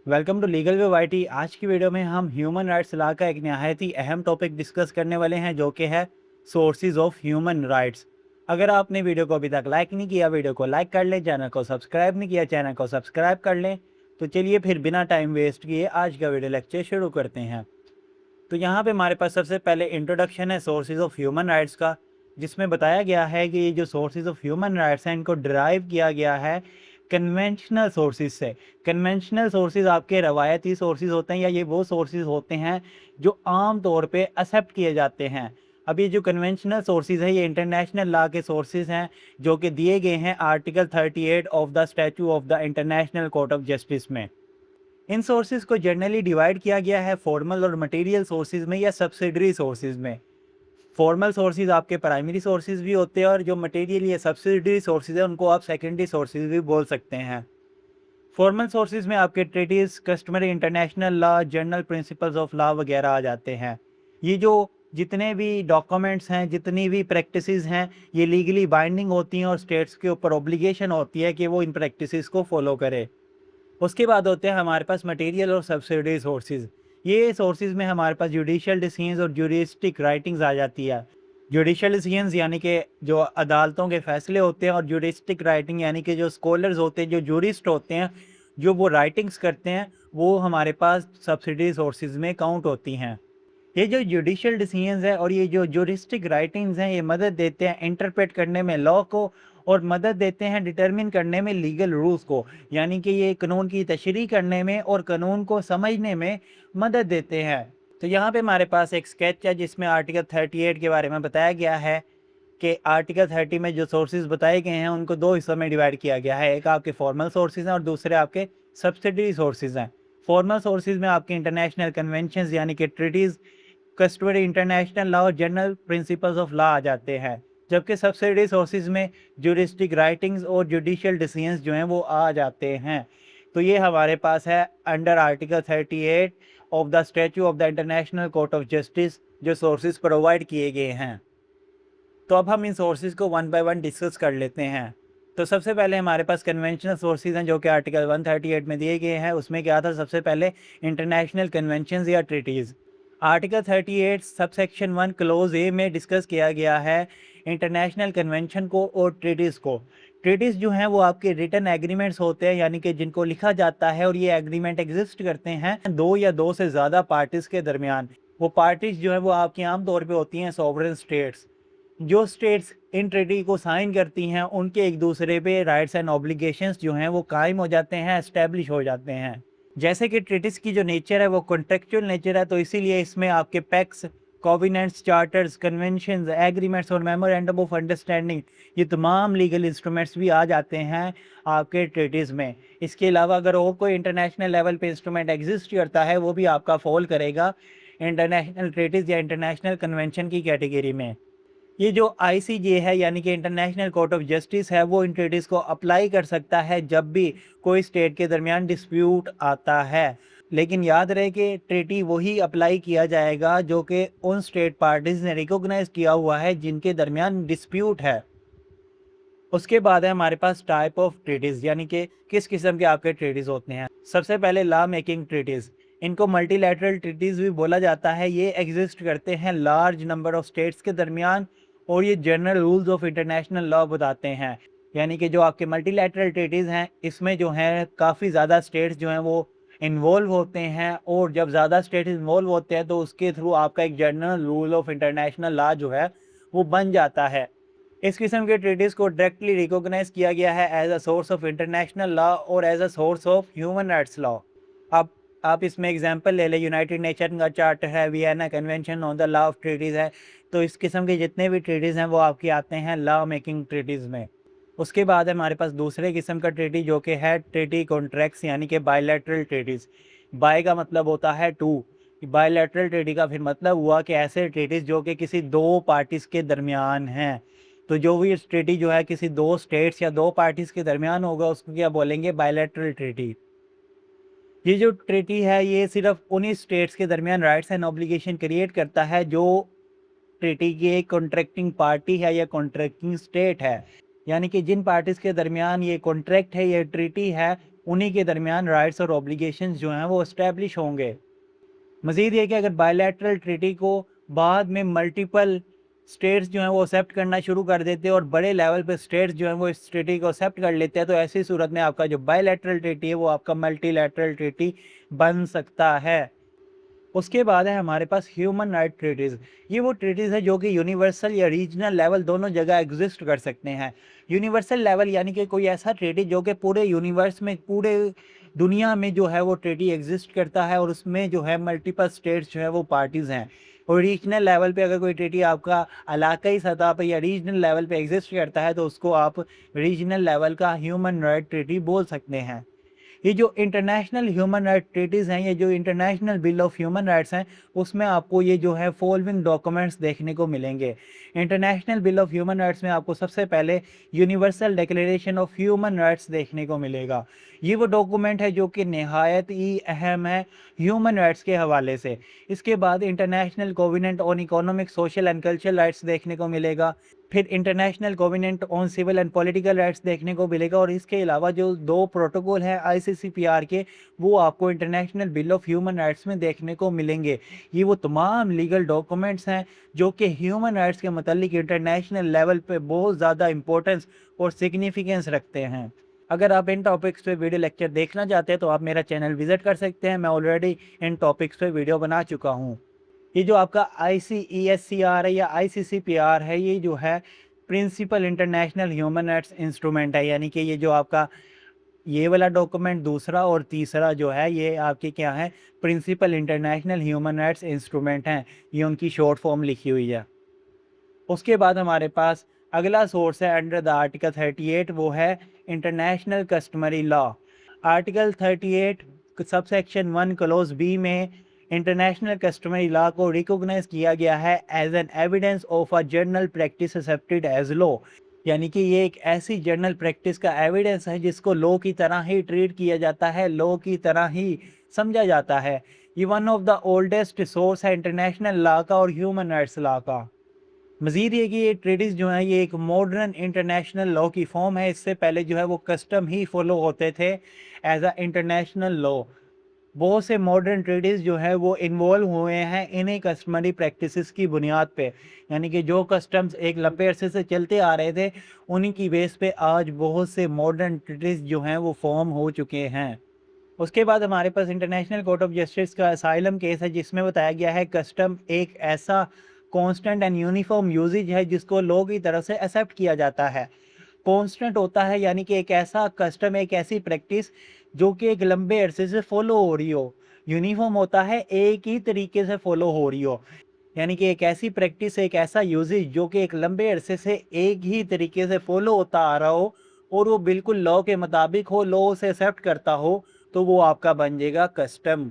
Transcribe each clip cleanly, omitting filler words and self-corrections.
Welcome to legal way YT. आज की video में हम ह्यूमन राइट्स लॉ का एक नहायत ही अहम टॉपिक डिस्कस करने वाले हैं, जो कि है सोर्सेज ऑफ ह्यूमन राइट्स। अगर आपने वीडियो को अभी तक लाइक नहीं किया, वीडियो को लाइक कर लें। चैनल को सब्सक्राइब नहीं किया, चैनल को सब्सक्राइब कर लें। तो चलिए फिर बिना टाइम वेस्ट किए आज का वीडियो लेक्चर शुरू करते हैं। तो यहाँ पे हमारे पास सबसे पहले इंट्रोडक्शन है सोर्सेज ऑफ ह्यूमन राइट्स का, जिसमें बताया गया है कि ये जो सोर्सेज ऑफ ह्यूमन राइट्स हैं इनको डिराइव किया गया है कन्वेंशनल सोर्सेज से। कन्वेंशनल सोर्सेज आपके रवायती सोर्सेज होते हैं, या ये वो सोर्सेज होते हैं जो आम तौर पे एक्सेप्ट किए जाते हैं। अब ये जो कन्वेंशनल सोर्सेज है ये इंटरनेशनल लॉ के सोर्सेज हैं, जो कि दिए गए हैं article 38 of the statute of the international court of justice में। इन सोर्सेज को जनरली डिवाइड किया गया है फॉर्मल और मटेरियल सोर्सेज में या सब्सिडरी सोर्सेज में। फॉर्मल सोर्सेज आपके प्राइमरी सोर्सेज भी होते हैं, और जो मटेरियल या सब्सिडरी सोर्सेज है उनको आप सेकेंडरी सोर्सेज भी बोल सकते हैं। फॉर्मल सोर्सेज में आपके treaties, customary international law, general principles of law वगैरह आ जाते हैं। ये जो जितने भी डॉक्यूमेंट्स हैं, जितनी भी प्रैक्टिसेस हैं, ये लीगली बाइंडिंग होती हैं और स्टेट्स के ऊपर ऑब्लिगेशन होती है कि वो इन प्रैक्टिसेस को फॉलो करे। उसके बाद होते हैं हमारे पास मटेरियल और सब्सिडरी सोर्सेज। ये सोर्सेज में हमारे पास जुडिशियल डिसीजंस और जुरिस्टिक राइटिंग्स आ जाती है। जुडिशियल डिसीजंस यानी कि जो अदालतों के फैसले होते हैं, और जुरिस्टिक राइटिंग यानी कि जो स्कॉलर्स होते हैं, जो जूरिस्ट होते हैं, जो वो राइटिंग्स करते हैं, वो हमारे पास सब्सिडरी सोर्सेज में काउंट होती हैं। ये जो जुडिशियल डिसीजंस है और ये जो ज्यूरिस्टिक राइटिंग्स हैं, ये मदद देते हैं इंटरप्रेट करने में लॉ को, और मदद देते हैं डिटरमिन करने में लीगल रूल्स को। यानी कि ये कानून की तशरीह करने में और कानून को समझने में मदद देते हैं। तो यहाँ पे हमारे पास एक स्केच है जिसमें आर्टिकल 38 के बारे में बताया गया है कि आर्टिकल 30 में जो सोर्सेज बताए गए हैं उनको दो हिस्सों में डिवाइड किया गया है। एक आपके फॉर्मल सोर्सेज हैं और दूसरे आपके सब्सिडरी सोर्सेज हैं। फॉर्मल सोर्सेज में आपके इंटरनेशनल कन्वेंशन यानी कि ट्रीटीज़, कस्टमरी इंटरनेशनल लॉ और जनरल प्रिंसिपल्स ऑफ लॉ आ जाते हैं। जबकि सब्सिडरी सोर्सेज में ज्यूरिस्टिक राइटिंग्स और जुडिशियल डिसीजंस जो हैं वो आ जाते हैं। तो ये हमारे पास है under article 38 of the statute of the international court of justice जो सोर्सेज प्रोवाइड किए गए हैं। तो अब हम इन सोर्सेज को वन बाय वन डिस्कस कर लेते हैं। तो सबसे पहले हमारे पास कन्वेंशनल सोर्सेज हैं जो कि आर्टिकल 138 में दिए गए हैं। उसमें क्या था, सबसे पहले इंटरनेशनल कन्वेंशंस या ट्रीटीज़। आर्टिकल 38 सबसेक्शन 1 क्लोज ए में डिस्कस किया गया है इंटरनेशनल कन्वेंशन को और ट्रीटीज़ को। ट्रीटीज़ जो हैं वो आपके रिटन एग्रीमेंट्स होते हैं, यानी कि जिनको लिखा जाता है, और ये एग्रीमेंट एग्जिस्ट करते हैं दो या दो से ज़्यादा पार्टीज़ के दरमियान। वो पार्टीज़ जो है वो आपकी आम तौर पे होती हैं सॉवरेन स्टेट्स। जो स्टेट्स इन ट्रीटी को साइन करती हैं उनके एक दूसरे पे राइट्स एंड ऑब्लिगेशंस जो हैं वो कायम हो जाते हैं, एस्टेब्लिश हो जाते हैं। जैसे कि ट्रीटीज की जो नेचर है वो कॉन्ट्रेक्चुअल नेचर है, तो इसीलिए इसमें आपके पैक्स, कोविनेंट्स, चार्टर्स, कन्वेंशंस, एग्रीमेंट्स और मेमोरेंडम ऑफ अंडरस्टैंडिंग, ये तमाम लीगल इंस्ट्रूमेंट्स भी आ जाते हैं आपके ट्रीटीज़ में। इसके अलावा अगर और कोई इंटरनेशनल लेवल पे इंस्ट्रूमेंट एग्जिस्ट करता है वो भी आपका फॉल करेगा इंटरनेशनल ट्रीटीज़ या इंटरनेशनल कन्वेंशन की कैटेगरी में। ये जो आईसीजे है यानी कि इंटरनेशनल कोर्ट ऑफ जस्टिस है, वो इन ट्रीटीज़ को अप्लाई कर सकता है जब भी कोई स्टेट के दरमियान डिस्प्यूट आता है। लेकिन याद रहे कि ट्रीटी वही अप्लाई किया जाएगा जो कि उन स्टेट पार्टीज़ ने रिकॉग्नाइज किया हुआ है जिनके दरमियान डिस्प्यूट है। उसके बाद है हमारे पास टाइप ऑफ ट्रीटीज़, यानी कि किस किस्म के आपके ट्रीटीज़ होते हैं। सबसे पहले लॉ मेकिंग ट्रीटीज़, इनको मल्टीलैटरल ट्रीटीज़ भी बोला जाता है। ये एग्जिस्ट करते हैं लार्ज नंबर ऑफ स्टेट्स के दरमियान, और ये general rules of international law बताते हैं। यानी कि जो आपके मल्टीलैटरल ट्रीटीज़ हैं इसमें जो है काफ़ी ज़्यादा स्टेट्स जो हैं वो इन्वॉल्व होते हैं, और जब ज़्यादा स्टेट इन्वॉल्व होते हैं तो उसके थ्रू आपका एक general rule of international law जो है वो बन जाता है। इस किस्म के ट्रीटीज़ को डायरेक्टली रिकॉग्नाइज किया गया है as a source of international law और as a source of human rights law. अब आप इसमें एग्जांपल ले लें, यूनाइटेड नेशन का चार्टर है, Vienna convention on the law of treaties है। तो इस किस्म के जितने भी ट्रीटीज़ हैं वो आपके आते हैं लॉ मेकिंग ट्रीटीज़ में। उसके बाद है हमारे पास दूसरे किस्म का ट्रीटी जो कि है ट्रीटी कॉन्ट्रैक्ट्स, यानी कि बायलैटरल ट्रीटीज़। बाय का मतलब होता है टू। बायलैटरल ट्रीटी का फिर मतलब हुआ कि ऐसे ट्रीटीज़ जो कि किसी दो पार्टीज़ के दरमियान हैं। तो जो भी ट्रीटी जो है किसी दो स्टेट्स या दो पार्टीज़ के दरमियान होगा उसको क्या बोलेंगे, बायलैटरल ट्रीटी। ये जो ट्रीटी है ये सिर्फ उन्हीं स्टेट्स के दरमियान राइट्स एंड ऑब्लिगेशन क्रिएट करता है जो ट्रीटी की एक कॉन्ट्रैक्टिंग पार्टी है या कॉन्ट्रैक्टिंग स्टेट है। यानी कि जिन पार्टीज़ के दरमियान ये कॉन्ट्रैक्ट है, ये ट्रीटी है, उन्हीं के दरमियान राइट्स और ऑब्लिगेशंस जो हैं वो इस्टेब्लिश होंगे। मज़ीद ये कि अगर बायलैटरल ट्रीटी को बाद में मल्टीपल स्टेट्स जो हैं वो एक्सेप्ट करना शुरू कर देते हैं और बड़े लेवल पे स्टेट्स जो हैं वो इस ट्रीटी को एक्सेप्ट कर लेते हैं, तो ऐसी सूरत में आपका जो बायलैटरल ट्रीटी है वो आपका मल्टीलैटरल ट्रीटी बन सकता है। उसके बाद है हमारे पास ह्यूमन राइट ट्रीटीज़। ये वो ट्रीटीज़ है जो कि यूनिवर्सल या रीजनल लेवल दोनों जगह एग्जिस्ट कर सकते हैं। यूनिवर्सल लेवल यानी कि कोई ऐसा ट्रीटी जो कि पूरे यूनिवर्स में, पूरे दुनिया में जो है वो ट्रीटी एग्जिस्ट करता है और उसमें जो है मल्टीपल स्टेट्स जो है वो पार्टीज़ हैं। और रीजनल लेवल पे अगर कोई ट्रीटी आपका इलाकाई सतह पे या रीजनल लेवल पे एग्जिस्ट करता है तो उसको आप रीजनल लेवल का ह्यूमन राइट ट्रीटी बोल सकते हैं। ये जो इंटरनेशनल ह्यूमन राइट ट्रीटीज़ हैं, ये जो international bill of human rights हैं, उसमें आपको ये जो है फॉलोइंग डॉक्यूमेंट्स देखने को मिलेंगे। International bill of human rights में आपको सबसे पहले universal declaration of human rights देखने को मिलेगा। ये वो डॉक्यूमेंट है जो कि नहायत ही अहम है ह्यूमन राइट्स के हवाले से। इसके बाद international covenant on economic, social and cultural rights देखने को मिलेगा। फिर international covenant on civil and political rights देखने को मिलेगा और इसके अलावा जो 2 प्रोटोकॉल हैं आईसीसीपीआर के, वो आपको international bill of human rights में देखने को मिलेंगे। ये वो तमाम लीगल डॉक्यूमेंट्स हैं जो कि ह्यूमन राइट्स के मतलब इंटरनेशनल लेवल पे बहुत ज़्यादा इंपॉर्टेंस और सिग्निफिकेंस रखते हैं। अगर आप इन टॉपिक्स पे वीडियो लेक्चर देखना चाहते हैं तो आप मेरा चैनल विजिट कर सकते हैं। मैं ऑलरेडी इन टॉपिक्स पे वीडियो बना चुका हूँ। ये जो आपका आईसीईएससीआर है या आईसीसीपीआर है, ये जो है principal international human rights instrument है। यानी कि ये जो आपका ये वाला डॉक्यूमेंट दूसरा और तीसरा जो है ये आपके क्या है, principal international human rights instrument हैं। ये उनकी शॉर्ट फॉर्म लिखी हुई है। उसके बाद हमारे पास अगला सोर्स है अंडर द आर्टिकल 38, वो है international customary law. Article 38 subsection 1 clause B में इंटरनेशनल कस्टमरी लॉ को रिकॉग्नाइज किया गया है as an evidence of a general practice accepted as law. यानी कि ये एक ऐसी जर्नल प्रैक्टिस का एविडेंस है जिसको लॉ की तरह ही ट्रीट किया जाता है, लॉ की तरह ही समझा जाता है। ये one of the oldest source है इंटरनेशनल लॉ का और ह्यूमन राइट्स लॉ का। मज़ीद ये कि ये ट्रेडिस जो हैं ये एक मॉडर्न इंटरनेशनल लॉ की फॉर्म है। इससे पहले जो है वो कस्टम ही फॉलो होते थे एज अ इंटरनेशनल लॉ। बहुत से मॉडर्न ट्रेडिस जो है वो इन्वॉल्व हुए हैं इन्हीं कस्टमरी प्रैक्टिसेस की बुनियाद पे। यानी कि जो कस्टम्स एक लंबे अरसे से चलते आ रहे थे, उन्हीं की बेस पे आज बहुत से मॉडर्न ट्रेडिस जो हैं वो फॉर्म हो चुके हैं। उसके बाद हमारे पास इंटरनेशनल कोर्ट ऑफ जस्टिस का असाइलम केस है जिसमें बताया गया है कस्टम एक ऐसा कांस्टेंट एंड यूनिफॉर्म यूजेज है जिसको लोगों की तरफ से एक्सेप्ट किया जाता है। कांस्टेंट होता है यानी कि एक ऐसा कस्टम, एक ऐसी प्रैक्टिस जो कि एक लंबे अरसे से फॉलो हो रही हो। यूनिफॉर्म होता है एक ही तरीके से फॉलो हो रही हो। यानी कि एक ऐसी प्रैक्टिस, एक ऐसा यूजेज जो कि एक लंबे अरसे से एक ही तरीके से फॉलो होता आ रहा हो और वो बिल्कुल लॉ के मुताबिक हो, लॉ से एक्सेप्ट करता हो, तो वो आपका बन जाएगा कस्टम।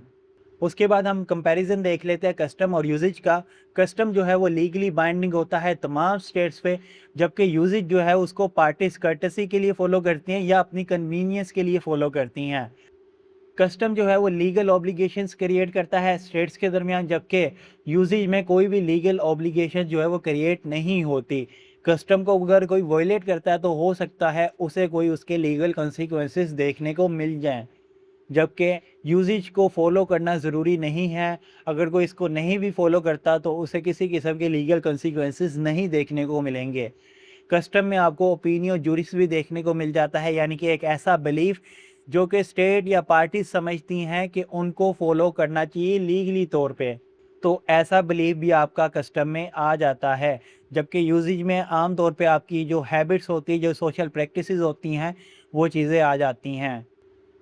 उसके बाद हम कंपैरिजन देख लेते हैं कस्टम और यूजेज का। कस्टम जो है वो लीगली बाइंडिंग होता है तमाम स्टेट्स पे, जबकि यूजेज जो है उसको पार्टीज कर्टेसी के लिए फॉलो करती हैं या अपनी कन्वीनियंस के लिए फॉलो करती हैं। कस्टम जो है वो लीगल ऑब्लिगेशंस क्रिएट करता है स्टेट्स के दरमियान, जबकि यूजेज में कोई भी लीगल ऑब्लिगेशन जो है वो क्रिएट नहीं होती। कस्टम को अगर कोई वायलेट करता है तो हो सकता है उसे कोई उसके लीगल कॉन्सिक्वेंसेस देखने को मिल जाएं, जबकि यूजेज को फॉलो करना ज़रूरी नहीं है। अगर कोई इसको नहीं भी फॉलो करता तो उसे किसी किस्म के लीगल कॉन्सिक्वेंसेस नहीं देखने को मिलेंगे। कस्टम में आपको ओपिनियन जूरिस भी देखने को मिल जाता है, यानी कि एक ऐसा बिलीफ जो कि स्टेट या पार्टी समझती हैं कि उनको फॉलो करना चाहिए लीगली तौर पे, तो ऐसा बिलीफ भी आपका कस्टम में आ जाता है। जबकि यूजेज में आम तौर पे आपकी जो हैबिट्स होती है, जो सोशल प्रैक्टिसेस होती हैं, वो चीज़ें आ जाती हैं।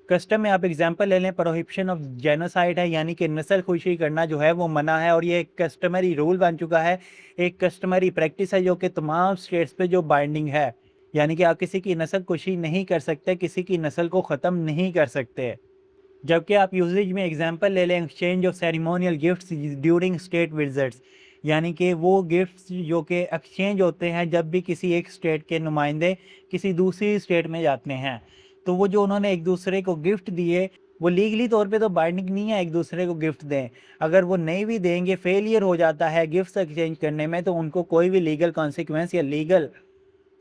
कस्टम में आप एग्जांपल ले लें, प्रोहिबिशन ऑफ जेनोसाइड है, यानी कि नस्ल खुशी करना जो है वो मना है और ये एक कस्टमरी रूल बन चुका है, एक कस्टमरी प्रैक्टिस है जो कि तमाम स्टेट्स पे जो बाइंडिंग है। यानी कि आप किसी की नस्ल खुशी नहीं कर सकते, किसी की नस्ल को ख़त्म नहीं कर सकते। जबकि आप यूजेज में एग्जांपल ले लें, exchange of ceremonial gifts during state visits, यानी कि वो गिफ्ट्स जो कि एक्सचेंज होते हैं जब भी किसी एक स्टेट के नुमाइंदे किसी दूसरी स्टेट में जाते हैं। तो वो जो उन्होंने एक दूसरे को गिफ्ट दिए, वो लीगली तौर पे तो बाइंडिंग नहीं है एक दूसरे को गिफ्ट दें। अगर वो नहीं भी देंगे, फेलियर हो जाता है गिफ्ट्स एक्सचेंज करने में, तो उनको कोई भी लीगल कॉन्सिक्वेंस या लीगल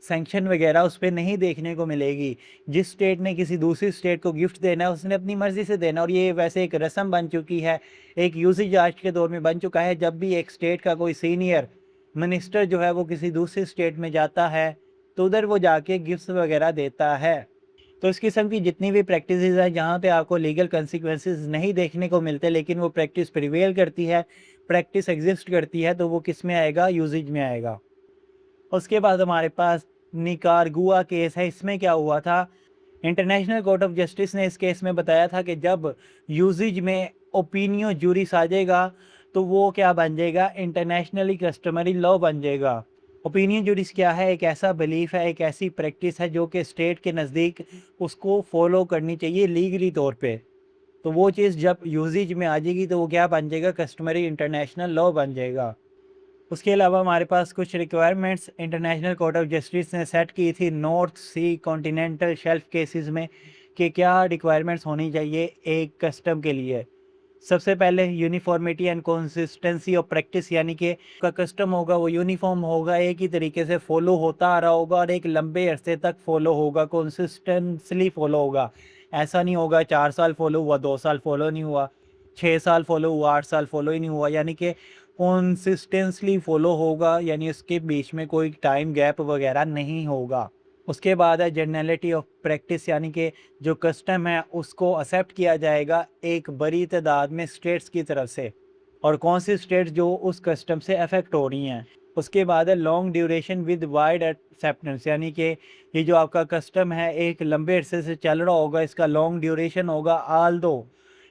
सैंक्शन वगैरह उस पे नहीं देखने को मिलेगी। जिस स्टेट ने किसी दूसरी स्टेट को गिफ्ट देना है उसने अपनी मर्ज़ी से देना, और ये वैसे एक रस्म बन चुकी है, एक यूसेज आज के दौर में बन चुका है। जब भी एक स्टेट का कोई सीनियर मिनिस्टर जो है वो किसी दूसरी स्टेट में जाता है, तो उधर वो जाके गिफ्ट्स वगैरह देता है। तो इस किस्म की जितनी भी प्रैक्टिसेज़ हैं जहाँ पे आपको लीगल कंसिक्वेंसेस नहीं देखने को मिलते, लेकिन वो प्रैक्टिस प्रिवेल करती है, प्रैक्टिस एग्ज़िस्ट करती है, तो वो किस में आएगा? यूसेज में आएगा। उसके बाद हमारे पास निकारागुआ केस है। इसमें क्या हुआ था, इंटरनेशनल कोर्ट ऑफ जस्टिस ने इस केस में बताया था कि जब यूसेज में ओपिनियो जूरिस आ जाएगा, तो वो क्या बन जाएगा? इंटरनेशनली कस्टमरी लॉ बन जाएगा। ओपिनियन जूरिस क्या है? एक ऐसा बिलीफ है, एक ऐसी प्रैक्टिस है जो कि स्टेट के नज़दीक उसको फॉलो करनी चाहिए लीगली तौर पे। तो वो चीज़ जब यूसेज में आ जाएगी तो वो क्या बन जाएगा? कस्टमरी इंटरनेशनल लॉ बन जाएगा। उसके अलावा हमारे पास कुछ requirements international court of justice ने सेट की थी नॉर्थ सी कॉन्टिनेंटल शेल्फ केसेस में, कि क्या रिक्वायरमेंट्स होनी चाहिए एक कस्टम के लिए। सबसे पहले uniformity and consistency of practice, यानी कि का कस्टम होगा वो यूनिफॉर्म होगा, एक ही तरीके से फॉलो होता आ रहा होगा और एक लंबे अरसे तक फॉलो होगा, कंसिस्टेंटली फॉलो होगा। ऐसा नहीं होगा 4 साल फॉलो हुआ, 2 साल फॉलो नहीं हुआ, 6 साल फॉलो हुआ, 8 साल फॉलो ही नहीं हुआ, यानी कि कंसिस्टेंटली फॉलो होगा, यानी उसके बीच में कोई टाइम गैप वगैरह नहीं होगा। उसके बाद है जनरलिटी ऑफ प्रैक्टिस, यानी कि जो कस्टम है उसको एक्सेप्ट किया जाएगा एक बड़ी तादाद में स्टेट्स की तरफ से, और कौन सी स्टेट्स जो उस कस्टम से अफेक्ट हो रही हैं। उसके बाद है long duration with wide acceptance, यानी कि ये जो आपका कस्टम है एक लंबे अरसे से चल रहा होगा, इसका लॉन्ग ड्यूरेशन होगा, आल दो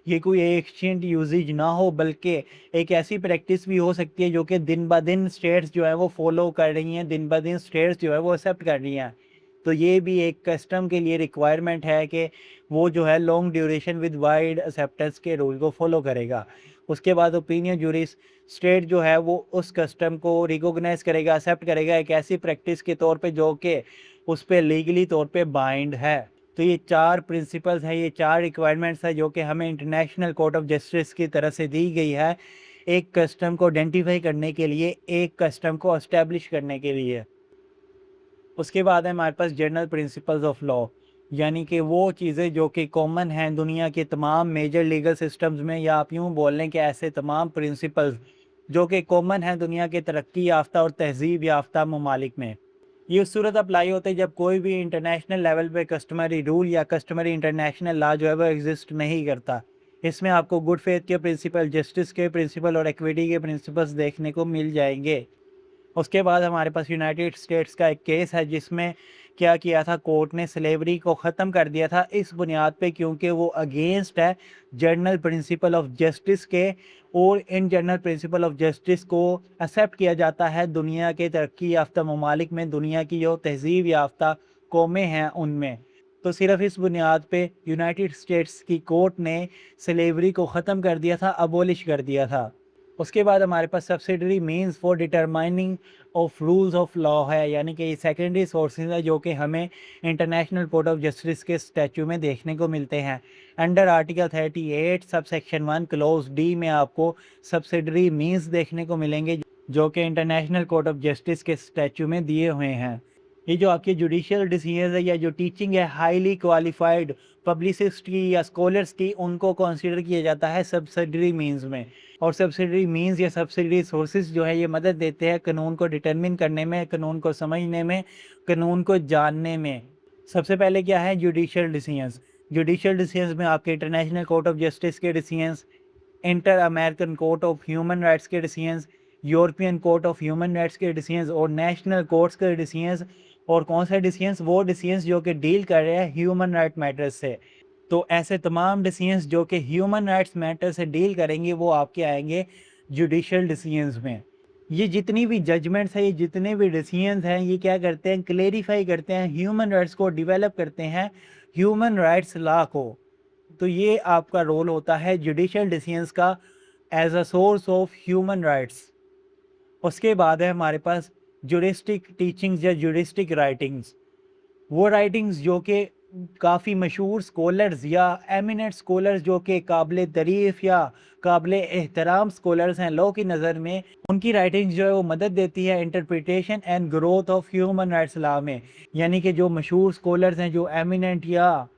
ये कोई एशिएंट यूजेज ना हो, बल्कि एक ऐसी प्रैक्टिस भी हो सकती है जो कि दिन ब दिन स्टेट्स जो है वो फॉलो कर रही हैं, दिन ब दिन स्टेट्स जो है वो एक्सेप्ट कर रही हैं। तो ये भी एक कस्टम के लिए रिक्वायरमेंट है कि वो जो है long duration with wide acceptance के रूल को फॉलो करेगा। उसके बाद ओपिनियन जूरिस, स्टेट जो है वो उस कस्टम को रिकॉग्नाइज करेगा, एक्सेप्ट करेगा एक ऐसी प्रैक्टिस के तौर पे जो कि उस पर लीगली तौर पे बाइंड है। तो ये 4 प्रिंसिपल्स हैं, ये 4 रिक्वायरमेंट्स हैं जो कि हमें इंटरनेशनल कोर्ट ऑफ जस्टिस की तरफ से दी गई है एक कस्टम को आइडेंटिफाई करने के लिए, एक कस्टम को एस्टैब्लिश करने के लिए। उसके बाद है हमारे पास जनरल प्रिंसिपल्स ऑफ लॉ, यानी कि वो चीज़ें जो कि कॉमन हैं दुनिया के तमाम मेजर लीगल सिस्टम्स में, या आप यूँ बोल लें कि ऐसे तमाम प्रिंसिपल्स जो कि कॉमन हैं दुनिया के तरक्की याफ्ता और तहज़ीब याफ्ता ममालिक में। ये उस सूरत अप्लाई होते हैं जब कोई भी इंटरनेशनल लेवल पे कस्टमरी रूल या कस्टमरी इंटरनेशनल लॉ जो है वो एग्जिस्ट नहीं करता। इसमें आपको गुड फेथ के प्रिंसिपल, जस्टिस के प्रिंसिपल और इक्विटी के प्रिंसिपल्स देखने को मिल जाएंगे। उसके बाद हमारे पास यूनाइटेड स्टेट्स का एक केस है जिसमें क्या किया था, कोर्ट ने स्लेवरी को ख़त्म कर दिया था इस बुनियाद पे क्योंकि वो अगेंस्ट है जनरल प्रिंसिपल ऑफ जस्टिस के, और in general principle of justice को एक्सेप्ट किया जाता है दुनिया के तरक्की याफ्ता ममालिक में, दुनिया की जो तहज़ीब याफ्ता कौमें हैं उनमें। तो सिर्फ इस बुनियाद पे यूनाइटेड स्टेट्स की कोर्ट ने स्लेवरी को ख़त्म कर दिया था, अबोलिश कर दिया था। उसके बाद हमारे पास subsidiary means for determining of rules of law है, यानी कि ये सेकेंडरी सोर्सेज है जो कि हमें इंटरनेशनल कोर्ट ऑफ जस्टिस के स्टैचू में देखने को मिलते हैं। Under article 38 sub section 1 close D में आपको सब्सिडरी मीन्स देखने को मिलेंगे जो कि इंटरनेशनल कोर्ट ऑफ जस्टिस के स्टैचू में दिए हुए हैं। ये जो आपकी जुडिशियल डिसीजन है या जो टीचिंग है हाईली क्वालिफाइड पब्लिसिस्ट की या स्कॉलर्स की, उनको कंसिडर किया जाता है सब्सिडरी मीन्स में। और सब्सिडरी मीन्स या सब्सिडरी सोर्सेज जो है ये मदद देते हैं कानून को डिटरमिन करने में, कानून को समझने में, कानून को जानने में। सबसे पहले क्या है, जुडिशियल डिसीजंस। जुडिशियल डिसीजंस में आपके इंटरनेशनल कोर्ट ऑफ जस्टिस के decisions, inter American court of human rights के decisions, European court of human rights के डिसीजंस और नेशनल कोर्ट्स के डिसीजंस। और कौन से डिसीजंस, वो डिसीजंस जो कि डील कर रहे हैं ह्यूमन राइट मैटर्स से। तो ऐसे तमाम डिसीजंस जो कि ह्यूमन राइट्स मैटर से डील करेंगे वो आपके आएंगे जुडिशियल डिसीजंस में। ये जितनी भी जजमेंट्स हैं, ये जितने भी डिसीजंस हैं, ये क्या करते हैं, क्लेरिफाई करते हैं ह्यूमन राइट्स को, डेवलप करते हैं ह्यूमन राइट्स लॉ को। तो ये आपका रोल होता है जुडिशियल डिसीजंस का as a source of human rights. उसके बाद है हमारे पास जुरिस्टिक टीचिंग्स या जुरिस्टिक राइटिंग्स, वो राइटिंग्स जो कि काफ़ी मशहूर स्कॉलर्स या एमिनेंट स्कॉलर्स जो कि काबिल तारीफ़ या काबिल एहतराम स्कॉलर्स हैं लॉ की नज़र में, उनकी राइटिंग्स जो है वो मदद देती है interpretation and growth of human rights law में। यानी कि जो मशहूर स्कॉलर्स हैं, जो एमिनेंट या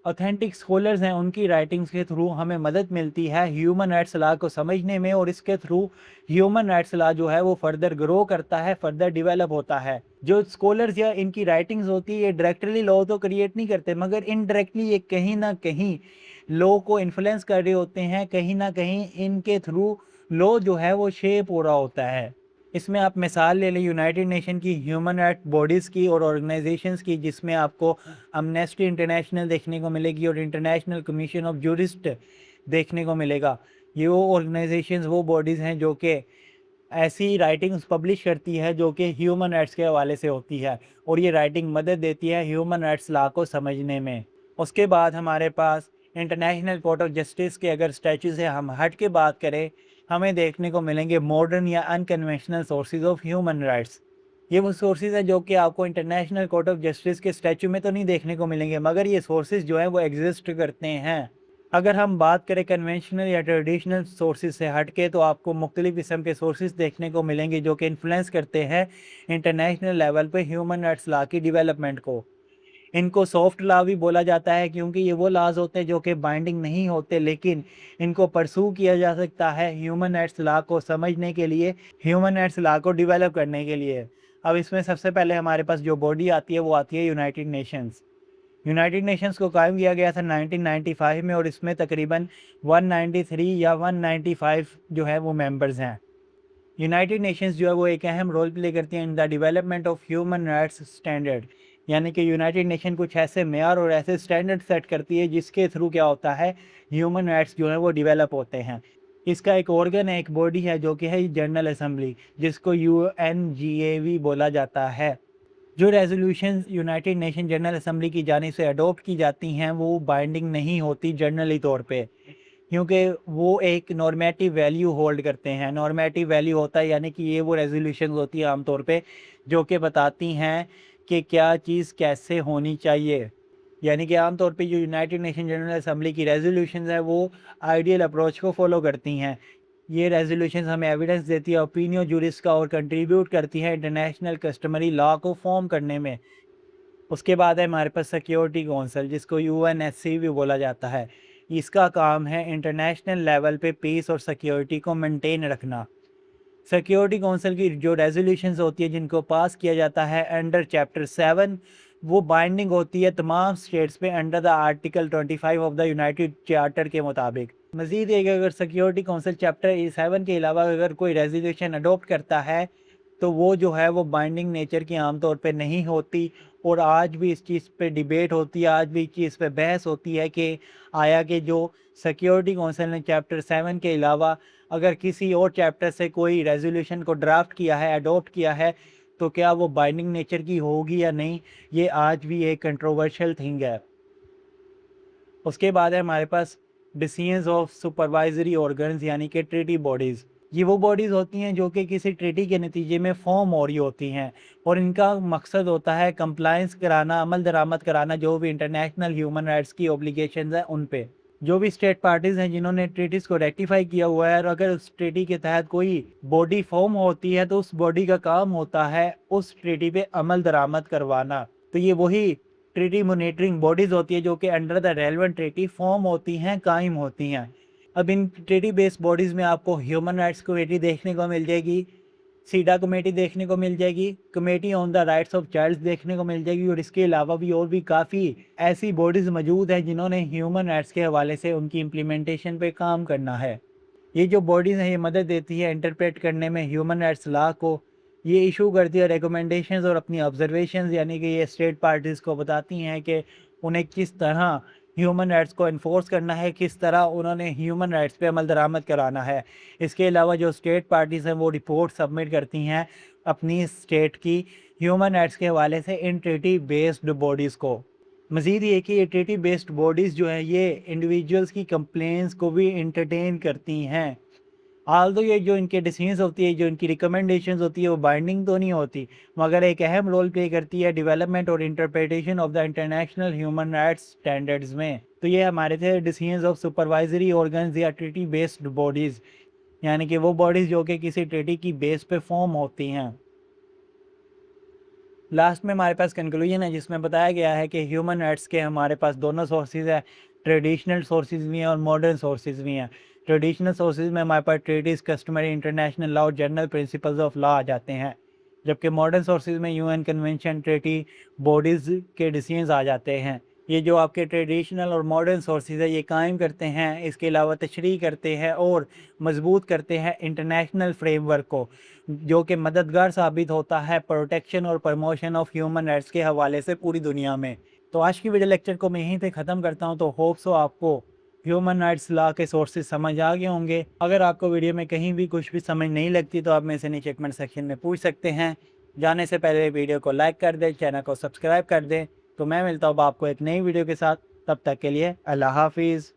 ऑथेंटिक स्कॉलर्स हैं, उनकी राइटिंग्स के थ्रू हमें मदद मिलती है ह्यूमन राइट्स लॉ को समझने में, और इसके थ्रू ह्यूमन राइट्स लॉ जो है वो फर्दर ग्रो करता है, फर्दर डेवलप होता है। जो स्कॉलर्स या इनकी राइटिंग्स होती है, ये डायरेक्टली लॉ तो क्रिएट नहीं करते, मगर इनडायरेक्टली ये कहीं ना कहीं लॉ को इन्फ्लुएंस कर रहे होते हैं, कहीं ना कहीं इनके थ्रू लॉ जो है वो शेप हो रहा होता है। इसमें आप मिसाल ले लें यूनाइटेड नेशन की ह्यूमन राइट बॉडीज़ की और ऑर्गेनाइजेशंस की, जिसमें आपको अमनेस्टी इंटरनेशनल देखने को मिलेगी और इंटरनेशनल कमीशन ऑफ जूरिस्ट देखने को मिलेगा। ये वो ऑर्गेनाइजेशंस, वो बॉडीज़ हैं जो कि ऐसी राइटिंग्स पब्लिश करती है जो कि ह्यूमन राइट्स के हवाले से होती है, और ये राइटिंग मदद देती है ह्यूमन राइट्स लॉ को समझने में। उसके बाद हमारे पास इंटरनेशनल कोर्ट ऑफ जस्टिस के अगर स्टैचू से हम हट के बात करें, हमें देखने को मिलेंगे मॉडर्न या unconventional sources of human rights. ये वो सोर्सेज हैं जो कि आपको इंटरनेशनल कोर्ट ऑफ जस्टिस के स्टैचू में तो नहीं देखने को मिलेंगे, मगर ये सोर्सेज जो हैं वो एग्जिस्ट करते हैं। अगर हम बात करें कन्वेंशनल या ट्रेडिशनल सोर्सेज से हट के, तो आपको मुख्तलिफ़ किस्म के सोर्सेज देखने को मिलेंगे जो कि इन्फ्लुएंस करते हैं इंटरनेशनल लेवल पे ह्यूमन राइट्स लॉ की डेवलपमेंट को। इनको सॉफ्ट लॉ भी बोला जाता है, क्योंकि ये वो लॉज होते हैं जो कि बाइंडिंग नहीं होते, लेकिन इनको परसू किया जा सकता है ह्यूमन राइट्स लॉ को समझने के लिए, ह्यूमन राइट्स लॉ को डेवलप करने के लिए। अब इसमें सबसे पहले हमारे पास जो बॉडी आती है वो आती है यूनाइटेड नेशंस। यूनाइटेड नेशंस को कायम किया गया था 1995 में, और इसमें तकरीबन 193 या 195 जो है वो मेंबर्स हैं। यूनाइटेड नेशंस जो है वो एक अहम रोल प्ले करती हैं in the development of human rights standard. यानी कि यूनाइटेड नेशन कुछ ऐसे मेयार और ऐसे स्टैंडर्ड सेट करती है जिसके थ्रू क्या होता है, ह्यूमन राइट्स जो है वो डेवलप होते हैं। इसका एक ऑर्गन है, एक बॉडी है जो कि है जनरल असेंबली, जिसको UNGAV बोला जाता है। जो resolution United nation general assembly की जानिब से अडोप्ट की जाती हैं वो बाइंडिंग नहीं होती जनरली तौर पे, क्योंकि वो एक नॉर्मेटिव वैल्यू होल्ड करते हैं। नॉर्मेटिव वैल्यू होता है यानी कि ये वो रेजोल्यूशन होती है आमतौर पे जो कि बताती हैं कि क्या चीज़ कैसे होनी चाहिए। यानी कि आमतौर पे जो यूनाइटेड नेशन जनरल असेंबली की रेजोल्यूशन है वो आइडियल अप्रोच को फॉलो करती हैं। ये रेजोल्यूशन हमें एविडेंस देती है ओपिनियो जुरिस का, और कंट्रीब्यूट करती है इंटरनेशनल कस्टमरी लॉ को फॉर्म करने में। उसके बाद है हमारे पास सिक्योरिटी काउंसिल, जिसको UNSC भी बोला जाता है। इसका काम है इंटरनेशनल लेवल पे पीस और सिक्योरिटी को मेंटेन रखना। सिक्योरिटी काउंसिल की जो रेजोल्यूशंस होती है जिनको पास किया जाता है अंडर चैप्टर 7, वो बाइंडिंग होती है तमाम स्टेट्स पे under the article 25 of the United charter के मुताबिक। मजीद एक, अगर सिक्योरिटी काउंसिल चैप्टर 7 के अलावा अगर कोई रेजोल्यूशन अडोप्ट करता है तो वो जो है वो बाइंडिंग नेचर की आमतौर पे नहीं होती, और आज भी इस चीज़ पे डिबेट होती है, आज भी इस चीज़ पे बहस होती है कि आया कि जो सिक्योरिटी काउंसिल ने चैप्टर 7 के अलावा अगर किसी और चैप्टर से कोई रेजोल्यूशन को ड्राफ्ट किया है, अडॉप्ट किया है, तो क्या वो बाइंडिंग नेचर की होगी या नहीं, ये आज भी एक कंट्रोवर्शियल थिंग है। उसके बाद है हमारे पास डिसीजंस ऑफ सुपरवाइजरी ऑर्गन्स, यानी कि ट्रीटी बॉडीज़। ये वो बॉडीज़ होती हैं जो कि किसी ट्रीटी के नतीजे में फॉर्म हो रही होती हैं, और इनका मकसद होता है कंप्लायंस कराना, अमल दरामद कराना जो भी इंटरनेशनल ह्यूमन राइट्स की ऑब्लिगेशंस हैं उन पे। जो भी स्टेट पार्टीज़ हैं जिन्होंने ट्रीटीज़ को रेक्टिफाई किया हुआ है, और अगर उस ट्रीटी के तहत कोई बॉडी फॉर्म होती है तो उस बॉडी का काम होता है उस ट्रीटी पे अमल दरामद करवाना। तो ये वही ट्रीटी मॉनिटरिंग बॉडीज़ होती है जो कि under the relevant treaty form होती हैं, कायम होती हैं। अब इन ट्रीटी बेस्ड बॉडीज़ में आपको ह्यूमन राइट्स कमेटी देखने को मिल जाएगी, सीडा कमेटी देखने को मिल जाएगी, committee on the rights of childs देखने को मिल जाएगी, और इसके अलावा भी और भी काफ़ी ऐसी बॉडीज़ मौजूद हैं जिन्होंने ह्यूमन राइट्स के हवाले से उनकी इम्प्लीमेंटेशन पे काम करना है। ये जो बॉडीज़ हैं ये मदद देती है इंटरप्रेट करने में ह्यूमन राइट्स लॉ को। ये इशू करती है रिकमेंडेशंस और अपनी ऑब्जर्वेशंस, यानी कि ये स्टेट पार्टीज़ को बताती हैं कि उन्हें किस तरह ह्यूमन राइट्स को इन्फोर्स करना है, किस तरह उन्होंने ह्यूमन राइट्स पे अमल दरामद कराना है। इसके अलावा जो स्टेट पार्टीज़ हैं वो रिपोर्ट सबमिट करती हैं अपनी स्टेट की ह्यूमन राइट्स के हवाले से इन ट्रीटी बेस्ड बॉडीज़ को। मज़ीद ये कि ये ट्रीटी बेस्ड बॉडीज़ जो हैं ये इंडिविजुअल्स की कंप्लेंट्स को भी इंटरटेन करती हैं। ऑल्दो ये जो इनके डिसीजंस होती है, जो इनकी रिकमेंडेशंस होती है, वो बाइंडिंग तो नहीं होती, मगर एक अहम रोल प्ले करती है डेवलपमेंट और interpretation of the international human rights standards में। तो ये हमारे थे डिसीजंस ऑफ सुपरवाइजरी ऑर्गन्स या ट्रीटी बेस्ड बॉडीज़, यानी कि वो बॉडीज़ जो कि किसी ट्रीटी की बेस पे फॉर्म होती हैं। लास्ट में हमारे पास कंक्लूजन है जिसमें बताया गया है कि ह्यूमन राइट्स के हमारे पास दोनों सोर्सेज है, ट्रेडिशनल सोर्सेज भी हैं और मॉडर्न सोर्सेज भी हैं। ट्रेडिशनल सोर्सेज में हमारे पास ट्रीटीज, कस्टमरी, इंटरनेशनल लॉ और जनरल प्रिंसिपल्स ऑफ लॉ आ जाते हैं, जबकि मॉडर्न सोर्सेज में यूएन कन्वेंशन, ट्रीटी, बॉडीज़ के डिसीजंस आ जाते हैं। ये जो आपके ट्रेडिशनल और मॉडर्न सोर्सेज है ये कायम करते हैं, इसके अलावा तशरीह करते हैं और मजबूत करते हैं इंटरनेशनल फ्रेमवर्क को, जो कि मददगार साबित होता है प्रोटेक्शन और प्रमोशन ऑफ ह्यूमन राइट्स के हवाले से पूरी दुनिया में। तो आज की वीडियो लेक्चर को मैं यहीं पे ख़त्म करता हूँ। तो होप सो आपको ह्यूमन राइट्स लॉ के सोर्सेज समझ आ गए होंगे। अगर आपको वीडियो में कहीं भी कुछ भी समझ नहीं लगती तो आप मेरे से नीचे कमेंट सेक्शन में पूछ सकते हैं। जाने से पहले वीडियो को लाइक कर दें, चैनल को सब्सक्राइब कर दें। तो मैं मिलता हूँ आपको एक नई वीडियो के साथ, तब तक के लिए अल्लाह हाफिज़।